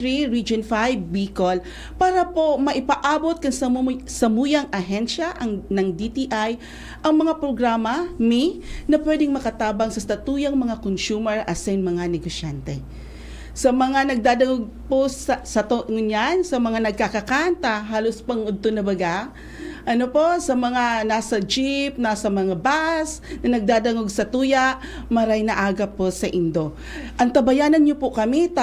Region 5, Bicol, para po maipaabot kan samuyang ahensya ng DTI ang mga programa na pwedeng makatabang sa statuyang mga consumer asin mga negosyante. Sa mga nagdadagog po sa ngunyan, sa mga nagkakakanta, halos pang-udto na baga, sa mga nasa jeep, nasa mga bus, na nagdadangog sa tuya, maray na aga po sa Indo. Antabayanan niyo po kami,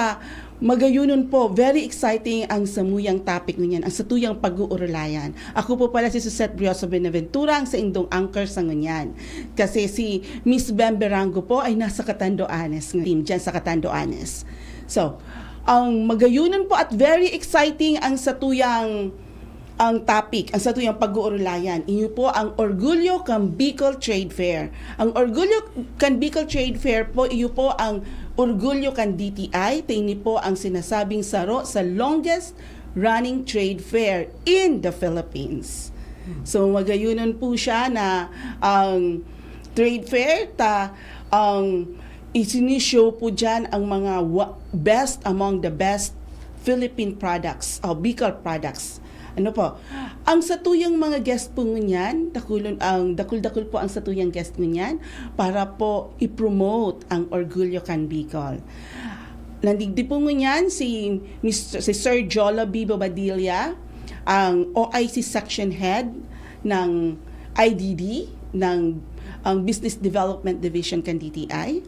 magayunon po, very exciting ang samuyang topic ngunyan, ang satuyang pag-uurulayan. Ako po pala si Susette Brioso Benaventura, ang sa Indong anchor sa ngunyan. Kasi si Miss Bemberango po ay nasa Catanduanes, team dyan sa Catanduanes. So, ang magayunon po at very exciting ang satuyang topic, ang satuyang pag-uurulayan. Inyo po ang Orgulyo Can Bicol Trade Fair. Ang Orgulyo Can Bicol Trade Fair po, iyo po ang Orgulyo Can DTI. Tingni po ang sinasabing saro sa longest running trade fair in the Philippines. So magayunan po siya na ang trade fair, ang isinishow po dyan ang mga best among the best Philippine products o Bicol products. Ang satuyang mga guest po ngunyan, dakul-dakul po ang satuyang guest ngunyan para po i-promote ang Orgulyo Can Bicol. Nandigdi po ngunyan si Sir Jolo B. Bobadilla, ang OIC Section Head ng IDD, ng Business Development Division kan DTI.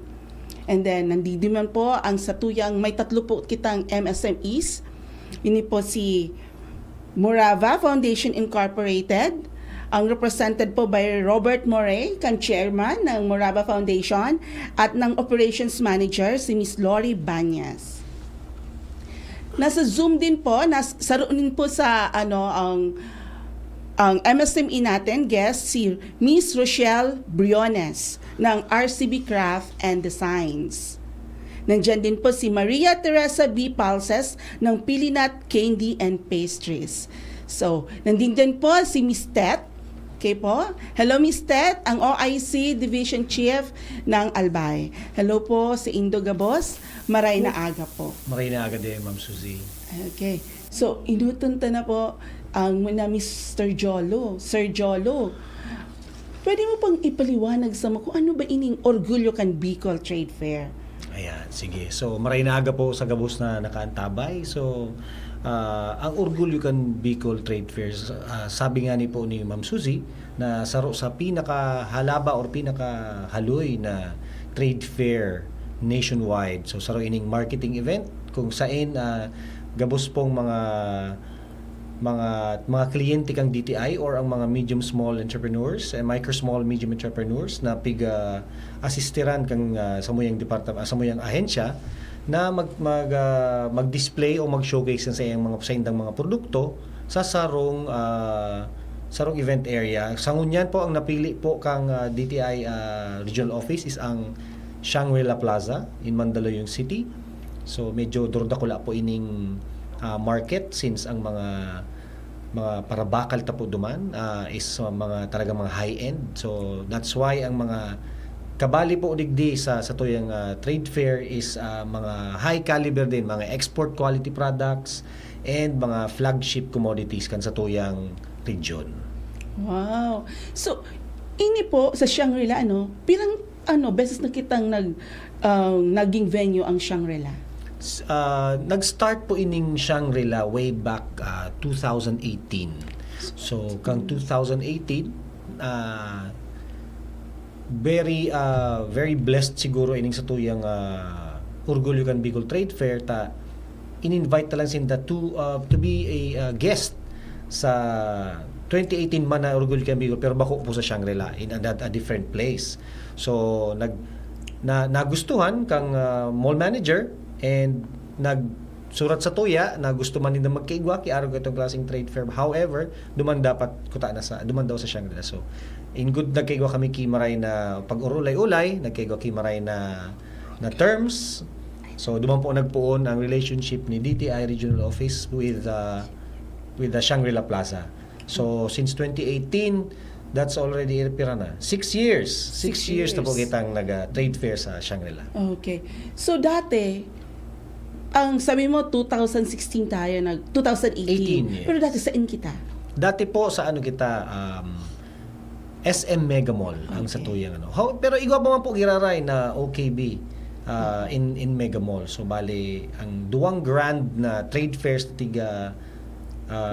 And then, nandidi man po ang satuyang, may tatlo po kitang MSMEs. Ini po si Morava Foundation Incorporated, ang represented po by Robert Moray, kan chairman ng Morava Foundation, at ng operations manager si Miss Lori Banyas. Nasa Zoom din po, sarunin po sa ang MSME natin guest si Miss Rochelle Briones ng RCB Craft and Designs. Nandiyan din po si Maria Teresa B. Palses ng Pilinat Candy and Pastries. So, nandun din po si Miss Tet. Okay po? Hello Miss Tet, ang OIC Division Chief ng Albay. Hello po si Indo Gabos. Maray na aga po. Maray na aga din, Ma'am Suzy. Okay. So, inutunta na po ang Mr. Jolo. Sir Jolo, pwede mo pang ipaliwanag sa mga kung ano ba ining Orgulyo Can Bicol Trade Fair? Ayan, sige. So, maray na aga po sa gabos na nakaantabay. So, ang Orgulyo Can Bicol Trade Fair, sabi nga ni po ni Ma'am Suzy, na saro sa pinakahalaba or pinakahaloy na trade fair nationwide. So, saro ining marketing event kung saan gabos pong mga kliyente kang DTI or ang mga medium small entrepreneurs and micro small medium entrepreneurs na asistiran kang samuyang department samuyang ahensya na mag-display o mag-showcase sa iyang mga produkto sa sarong event area. Sangunyan po ang napili po kang DTI regional office is ang Shangri-La Plaza in Mandaluyong City. So medyo durdakula po ining market since ang mga parabakal tapo duman is mga talagang mga high end. So that's why ang mga kabali po digdi sa tuyang trade fair is mga high caliber din, mga export quality products and mga flagship commodities kan sa tuyang region. Wow. So ini po sa Shangri-La pirang beses na kitang naging venue ang Shangri-La? Nag-start po ining Shangri-La way back 2018. So, kang 2018, very blessed siguro ining sa tuyang Orgulyo Can Bicol Trade Fair in-invite lang sinda to be a guest sa 2018 man na Orgulyo Can Bicol pero bako po sa Shangri-La in a different place. So, nagustuhan kang mall manager and nagsurat sa tuya na gusto man nila magkaigwa kiarog itong klaseng trade fair. However, duman daw sa Shangri-La. So, in good nagkaigwa kami kimaray na pag-urulay-ulay, nagkaigwa kimaray na terms. So, duman po nagpuon ang relationship ni DTI Regional Office with the Shangri-La Plaza. So, since 2018, that's already pira na. 6 years. 6 years na po kitang nag-trade fair sa Shangri-La. Okay. So, dati, ang sabi mo 2016 tayo 2018. 18, yes. Pero dati saan kita? Dati po sa ano kita, SM Mega Mall ang Okay. satuyang ano. Pero igwa pa man po giraray na OKB in Mega Mall. So bali ang duwang grand na trade fairs tiga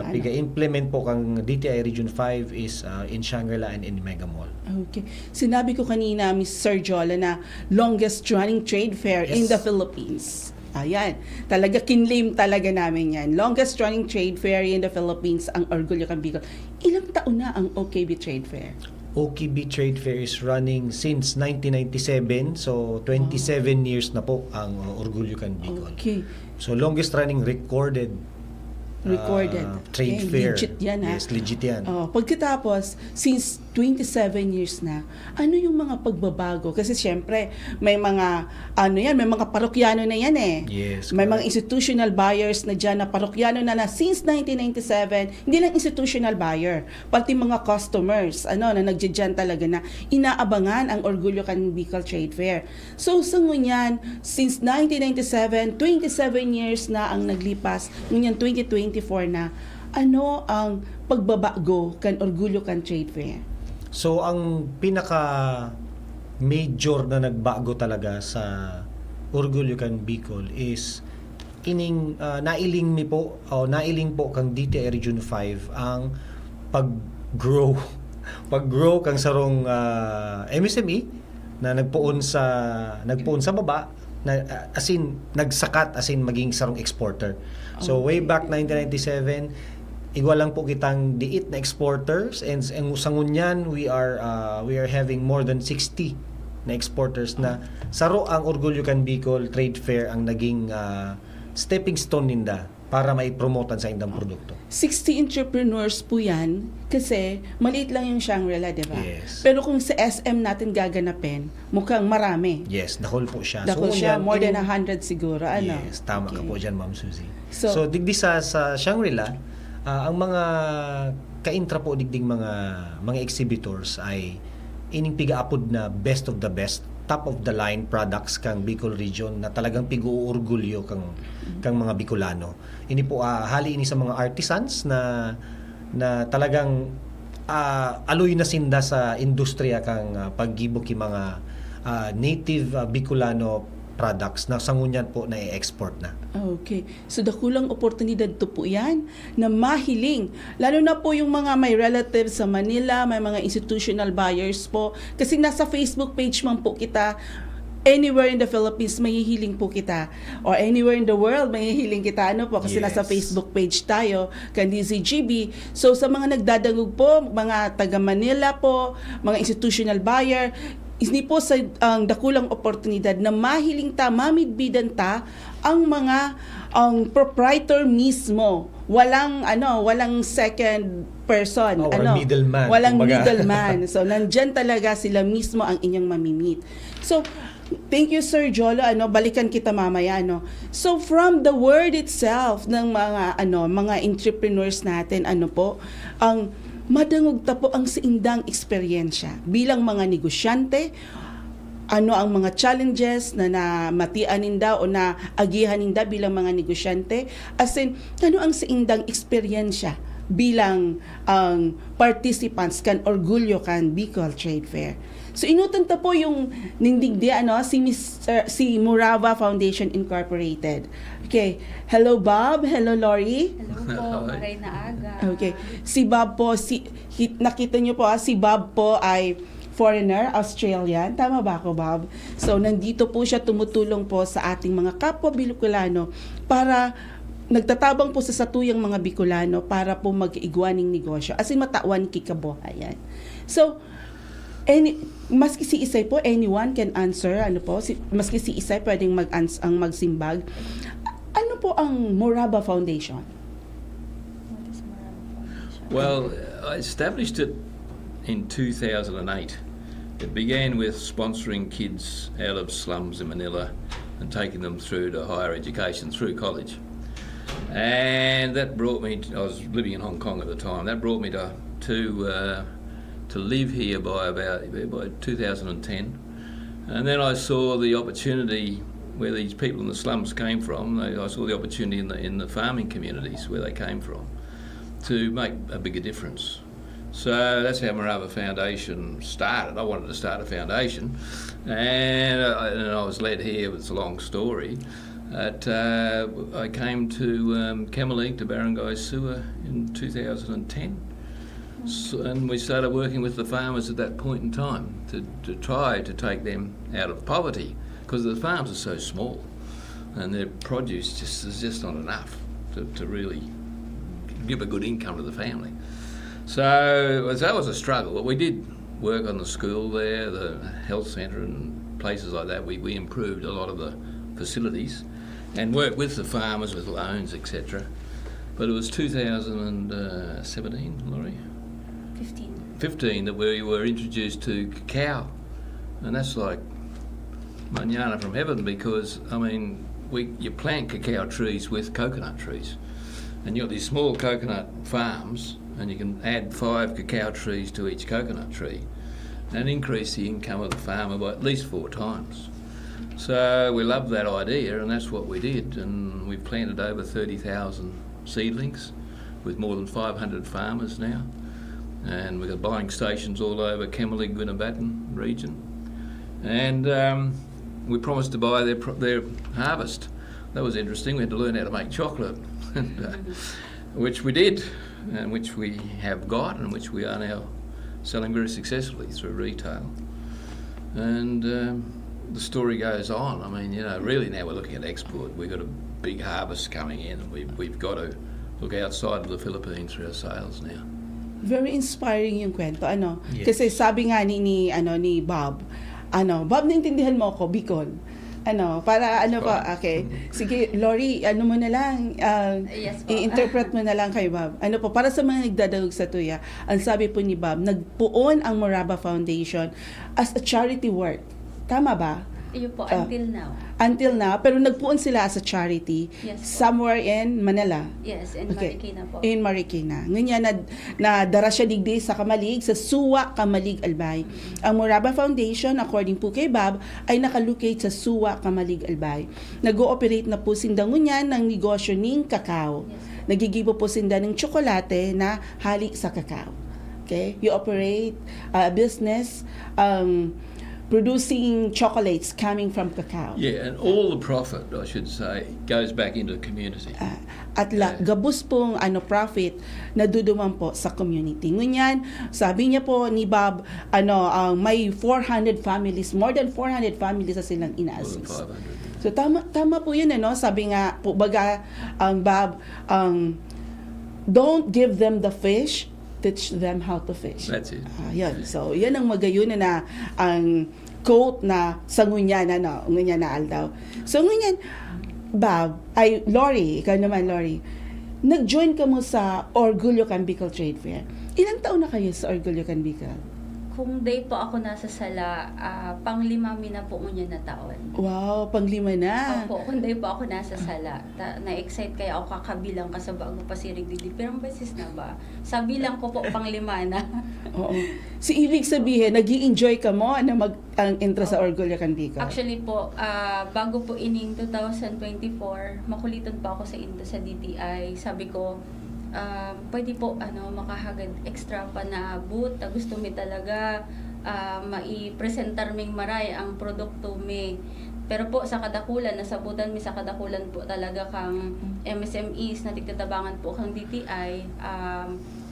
piga implement po kang DTI Region 5 is in Shangri-La and in Mega Mall. Okay. Sinabi ko kanina, Miss Sir Jola, na longest running trade fair in Yes. the Philippines. Ayan. Talaga, kinlaim talaga namin yan. Longest running trade fair in the Philippines, ang Orgulyo Can Bicol. Ilang taon na ang OKB Trade Fair? OKB Trade Fair is running since 1997. So 27 years na po ang Orgulyo Can Bicol. Okay. So longest running recorded trade Okay, fair. legit yan, ha? Yes, legit yan. Pagkatapos, since 27 years na, ano yung mga pagbabago? Kasi syempre, may mga, may mga parokyano na yan eh. Yes, May correct. mga institutional buyers na dyan na parokyano na since 1997, hindi lang institutional buyer, pati mga customers, na nagdyan talaga na inaabangan ang Orgulyo Can Bicol Trade Fair. So, sa ngunyan, since 1997, 27 years na ang naglipas, ngunyan 2024 na, ano ang pagbabago kan Orgulyo Can Trade Fair? So ang pinaka major na nagbago talaga sa Orgulyo Can Bicol is nailing po kang DTI Region 5 ang paggrow kang sarong MSME na nagpuon sa baba na as in nagsakat as in maging sarong exporter. So way back 1997 igwa lang po kitang diit na exporters and sa ngunyan we are having more than 60 na exporters na saro ang Orgulyo Can Bicol Trade Fair ang naging stepping stone ninda para mai-promotan sa indang produkto. 60 entrepreneurs po yan kasi maliit lang yung Shangri-La, di ba? Yes. Pero kung sa SM natin gaganapin, mukhang marami. Yes, dahol po siya. Dako siya, ngunyan, more than 100 siguro. Yes, tama ka Okay. po dyan, Ma'am Suzy. So- So digdi sa Shangri-La, ang mga kaintra po digding mga exhibitors ay ining pigaapod na best of the best, top of the line products kang Bicol region na talagang pig-uurgulyo kang mga Bicolano. Ini po hali ini sa mga artisans na talagang aloy na sinda sa industriya kang paggibok ki mga native Bicolano products na sangunyan po na i-export na. Okay. So, dakulang oportunidad to po yan na mahiling. Lalo na po yung mga may relatives sa Manila, may mga institutional buyers po. Kasi nasa Facebook page man po kita, anywhere in the Philippines, mahihiling po kita. Or anywhere in the world, mahihiling kita. Kasi Yes. nasa Facebook page tayo, Candice GB. So, sa mga nagdadangog po, mga taga Manila po, mga institutional buyer, isni po sa ang dakulang oportunidad na mahiling ta, mamidbidan ta ang mga proprietor mismo. Walang second person, Oh, walang middleman, walang kumbaga. middleman. So nandyan talaga sila mismo ang inyong mamimit. So thank you, Sir Jolo. Balikan kita mamaya, So from the word itself ng mga entrepreneurs natin, ang madangog ta po ang siindang eksperyensya bilang mga negosyante, ang mga challenges na matian ninda o na agihan ninda bilang mga negosyante, as in, ang siindang eksperyensya bilang participants kan Orgulyo Can Bicol Trade Fair. So inutan ta po yung nindigdi si Murava Foundation Incorporated. Okay. Hello Bob, hello Lori. Hello po, maray na aga. Okay. Si Bob po, nakita niyo po, si Bob po ay foreigner, Australian. Tama ba ako, Bob? So, nandito po siya tumutulong po sa ating mga kapwa Bicolano para nagtatabang po sa satuyang mga Bicolano para po mag-igwaning negosyo. As in, matawan kikabuhayan. So, maski si Isay po, anyone can answer. Maski si Isay pwedeng magsimbag. Ano po ang Moraba Foundation? What is Morava Foundation? Well, I established it in 2008. It began with sponsoring kids out of slums in Manila and taking them through to higher education through college. And that brought me, I was living in Hong Kong at the time, that brought me to live here by 2010. And then I saw the opportunity where these people in the slums came from. I saw the opportunity in the farming communities where they came from to make a bigger difference. So that's how Morava Foundation started. I wanted to start a foundation, and I was led here. It's a long story. I came to Camerleague, to Barangay Sewer in 2010. And we started working with the farmers at that point in time to try to take them out of poverty, because the farms are so small and their produce is just not enough to really give a good income to the family. So that was a struggle, but we did work on the school there, the health centre and places like that. We improved a lot of the facilities and worked with the farmers with loans, etc. But it was 2017, Laurie? 15 that we were introduced to cacao, and that's like manana from heaven, because I mean you plant cacao trees with coconut trees, and you've got these small coconut farms, and you can add 5 cacao trees to each coconut tree and increase the income of the farmer by at least 4 times. So we loved that idea, and that's what we did, and we've planted over 30,000 seedlings with more than 500 farmers now. And we've got buying stations all over Camerleague, Gunabattan region. And we promised to buy their harvest. That was interesting. We had to learn how to make chocolate, which we did, and which we have got, and which we are now selling very successfully through retail. And the story goes on. I mean, really now we're looking at export. We've got a big harvest coming in, and we've got to look outside of the Philippines for our sales now. Very inspiring yung kwento, Yes. Kasi sabi nga ni Bob, Bob, naintindihan mo ako, Bicol. Para pa, okay. Sige, Lori, mo na lang, Yes po. i-interpret mo na lang kay Bob. Para sa mga nagdadalog sa tuya, ang sabi po ni Bob, nagpuon ang Morava Foundation as a charity work. Tama ba? Yun po, until now. Until now, pero nagpuon sila as a charity Yes po. somewhere in Manila. Yes, in Okay. Marikina po. In Marikina. Ngayon na dara siya digdi sa Kamalig, sa Suwa, Kamalig, Albay. Ang Morava Foundation, according po kay Bob, ay nakalocate sa Suwa, Kamalig, Albay. Nag-ooperate na po sinda ngunyan ng negosyo ng kakao. Yes. Nagigibo po sinda ng tsokolate na hali sa kakao. Okay? You operate a business producing chocolates coming from cacao. Yeah, and all the profit, I should say, goes back into the community. At gabus pong profit na duduman po sa community. Ngunyan, sabi niya po ni Bob, may 400 families, more than 400 families na silang More than ina-assist. 500. So tama po yun, sabi nga po baga, Bob, don't give them the fish, teach them how to fish. That's it. Yun. So, yan ang magayon na ang quote na sa ngunyan na aldaw. So, ngunyan, Bob, Lori, ikaw naman, Lori, nag-join ka mo sa Orgulyo Can Bicol Trade Fair. Ilang taon na kayo sa Orgulyo Can Bicol? Kung day po ako nasa sala, pang-5 na po ngunyan na taon. Wow, pang-5 na. Opo, kung day po ako nasa sala, na-excite kaya ako kakabilang ka sa bago pa si Rigdili. Pero ang basis na ba? Sa bilang ko po, pang-5 na. Oo. So, ibig sabihin, nag-i-enjoy ka mo na mag-entra sa Orgulyo Can Bicol? Actually po, bago po ining 2024, makulitan pa ako sa DTI. Sabi ko, pwede po makahagad extra pa na booth. Gusto mi talaga mai-presentar ming maray ang produkto mi. Pero po sa kadakulan, nasabutan mi sa kadakulan po talaga kang MSMEs na tigtatabangan po kang DTI.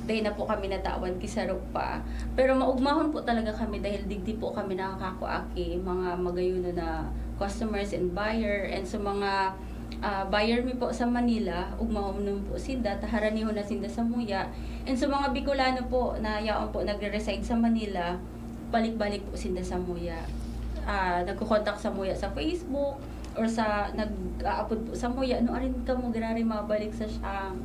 Dahil na po kami natawan kisarok pa. Pero maugmahon po talaga kami dahil digdi po kami nakakakuaki mga magayuno na customers and buyer, and sa mga buyer mi po sa Manila, ugmahon nun po sinda, taharaniho na sinda sa Muya. And sa mga Bicolano po na yaon po nagre-reside sa Manila, balik-balik po sinda sa Muya. Nagko-contact sa Muya sa Facebook or sa nag-a-upload po sa Muya, arin ka mo grari mabalik sa Siyang.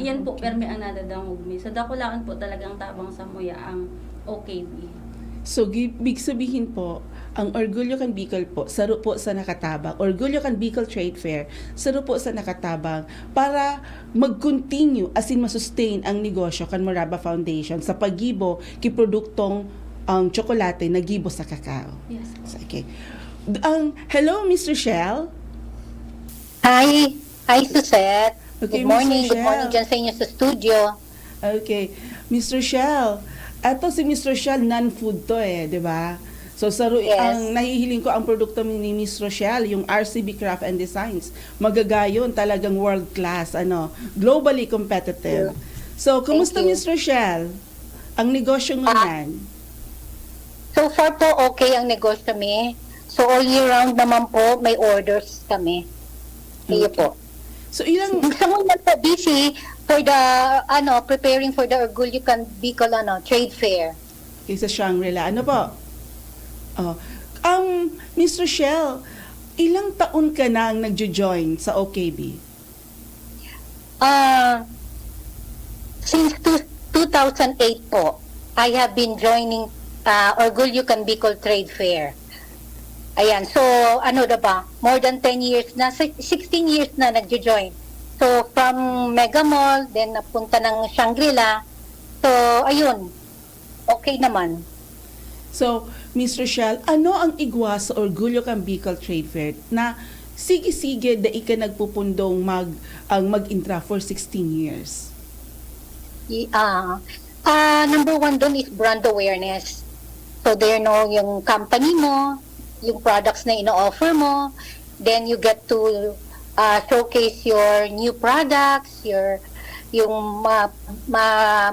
Iyan po permi ang nadadangog mi. So dakulaan po talagang tabang sa Muya ang OKB. So, big sabihin po, ang Orgulyo Can Bicol po, saro po sa nakatabang. Orgulyo Can Bicol Trade Fair, saro po sa nakatabang para mag-continue, as in masustain ang negosyo kan Morava Foundation sa paggibo ki produktong tsokolate na gibo sa kakao. Yes. So, okay. Hello, Mr. Shell. Hi. Hi, Suzette. Okay, Good morning. Mr. Good morning Shell. dyan sa inyo sa studio. Okay. Mr. Shell, eto si Mr. Shell, non-food to di ba? So, Yes. ang nahihiling ko ang produkto ni Miss Rochelle, yung RCB Craft and Designs. Magagayon, talagang world class, globally competitive. So, kumusta you. Miss Rochelle? Ang negosyo mo yan? So far po, okay ang negosyo kami. So all year round naman po, may orders kami. Iyo Okay. po. So, ilang... Sa muna po, busy for the, preparing for the Orgulyo Can Bicol, trade fair. Okay, sa Shangri-La. Ano po? Oh. Mr. Shell, ilang taon ka na ang nagjo-join sa OKB? Since 2008 po, I have been joining Orgulyo Can Bicol Trade Fair. Ayan, so more than 10 years na, 16 years na nagjo-join. So from Mega Mall, then napunta ng Shangri-La. So ayun, okay naman. So, Mr. Shell, ano ang igwa sa Orgulyo Can Bicol Trade Fair na sige-sige da ika nagpupundong mag-intra for 16 years? Number one doon is brand awareness. So they know yung company mo, yung products na ino-offer mo, then you get to showcase your new products, yung mga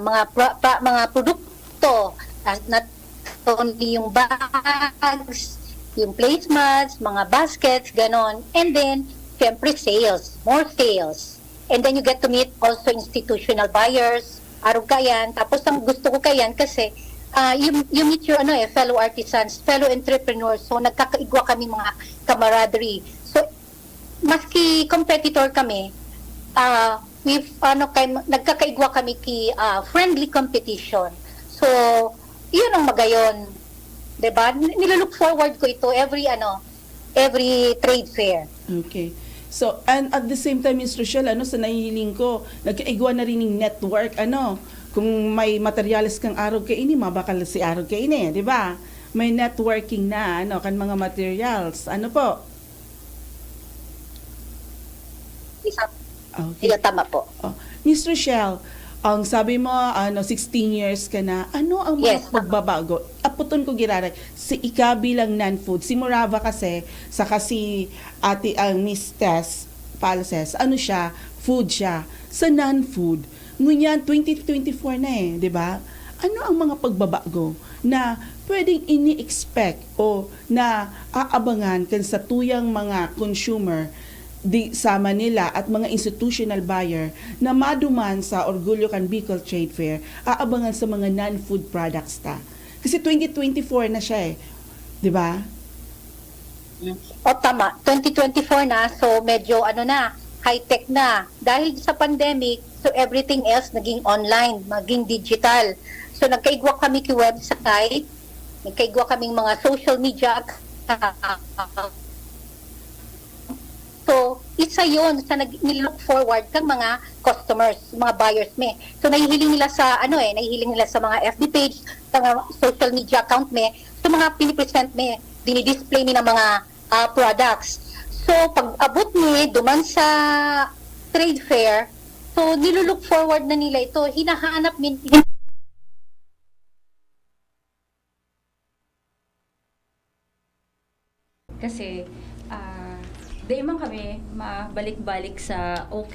produkto, not only yung bags, yung placemats, mga baskets, ganon. And then, syempre sales, more sales. And then you get to meet also institutional buyers, araw kayan. Tapos ang gusto ko kayan kasi you meet your fellow artisans, fellow entrepreneurs. So nagkakaigwa kami mga camaraderie. So maski competitor kami, nagkakaigwa kami friendly competition. So yun ang magayon. 'Di ba? Nilook forward ko ito every trade fair. Okay. So, and at the same time, Ms. Rochelle, sa nahihiling ko, nagkaigwa na rin ng network, kung may materials kang araw kaini, mabakal si araw kaini, di ba? May networking na, kan mga materials. Ano po? Okay. Iya, tama po. Oh. Ms. Rochelle, ang sabi mo, 16 years ka na, ano ang mga Yes. pagbabago? Aputon ko giraray, si ika bilang non-food, si Morava kasi, saka si ate ang Miss Tess Palses, siya, food siya. Sa non-food, ngunyan 2024 na di ba? Ano ang mga pagbabago na pwedeng ini-expect o na aabangan kan sa tuyang mga consumer sa Manila at mga institutional buyer na maduman sa Orgulyo Can Bicol Trade Fair, aabangan sa mga non-food products ta. Kasi 2024 na siya di ba? O tama, 2024 na, so medyo high-tech na. Dahil sa pandemic, so everything else naging online, maging digital. So nagkaigwa kami website, nagkaigwa kaming mga social media. So, isa yun sa nilook forward kang mga customers, mga buyers me. So, nahihiling nila sa nahihiling nila sa mga FB page, sa mga social media account me. So, mga pinipresent me, dinidisplay mi ng mga products. So, pag abot ni duman sa trade fair, so nilook forward na nila ito, hinahanap min Kasi, di man kami mabalik-balik sa OK